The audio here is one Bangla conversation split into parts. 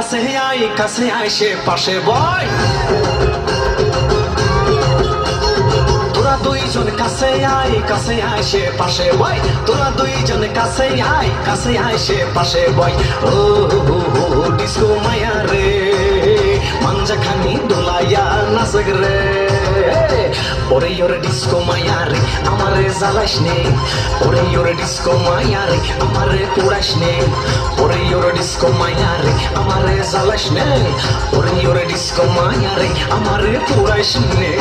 কাছে আয় সে পাশে বয় তোরা দুইজন কাছে আয় সে পাশে বয় তোরা দুইজন কাছে আয় সে পাশে বয় ও ডিস্কো মায়া রে মাঞ্জা খানি দোলাইয়া নাচগ রে ওরে ওরে ডিস্কো মায়া রে আমারে জ্বালাস নে ওরে ওরে ডিস্কো মায়া রে আমারে পুরাস নে ওরে ওরে ডিস্কো মায়া রে আমারে জ্বালাস নে ওরে ওরে ডিস্কো মায়া রে আমারে পুরাস নে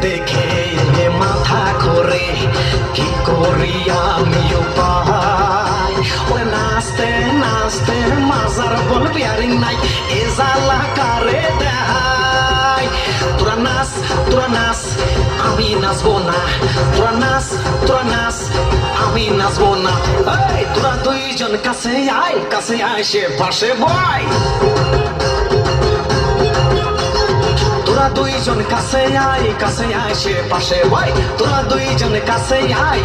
দেখে মাথা করে কি করি আমি উপায় ওরে নাচতে নাচতে মাজার বল বিয়ারিং নাই এ জ্বালা কারে দেয় তোরা নাচ আমি নাচবো না তোরা নাচ আমি নাচবো না এই তোরা দুইজন কাছে আয় সে পাশে বয় তোরা দুইজন কাছে আয় সে পাশে বয় তোরা দুইজন কাছে আয়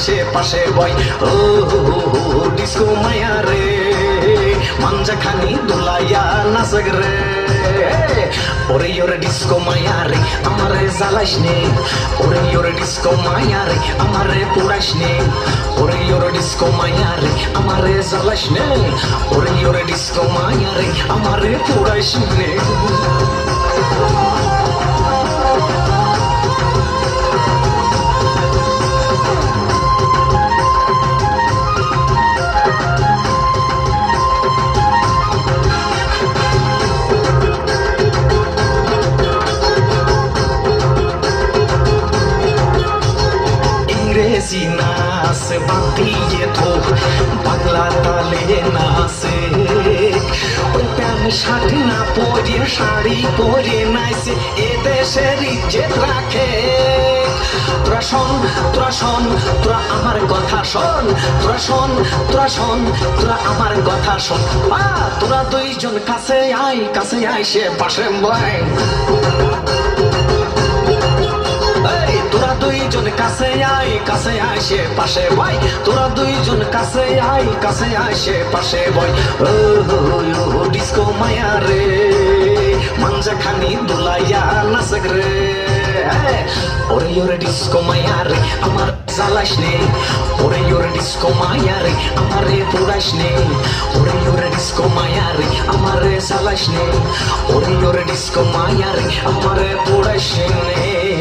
সে পাশে বয় ও ডিস্কো মায়া রে মাঞ্জা খানি দুলাইয়া নাচগ রে ওরে ওরে ডিস্কো মায়া রে আমারে জ্বালাস নে ওরে ওরে ডিস্কো মায়া রে আমারে পুরাস নে ওরে ওরে ডিস্কো মায়া রে আমারে জ্বালাস নে ওরে ওরে ডিস্কো মায়া রে আমারে পুরাস নে ইংরেজি নাচ বাতিয়ে তো বাংলা তালে নাচে ওই প্যান্ট শার্ট না পরে শাড়ি পরে নাইছে এ দেশের ইজ্জত রাখে তোরা শোন তোরা আমার কথা শোন তোরা আমার কথা শোন তোরা দুইজন কাছে আয় সে পাশে বয় তোরা দুইজন কাছে আয় সে পাশে বয় তোরা দুইজন কাছে আয় সে পাশে বয় ও ডিস্কো মায়া রে মাঞ্জা খানি দুলাইয়া নাচগ রে ওরে ওরে ডিস্কো মায়া রে আমার জ্বালাস নে ওরে ওরে ডিস্কো মায়া রে আমারে পুরাস নে ওরে ওরে ডিস্কো মায়া রে আমারে জ্বালাস নে ওরে ওরে ডিস্কো মায়া রে আমারে পুরাস নে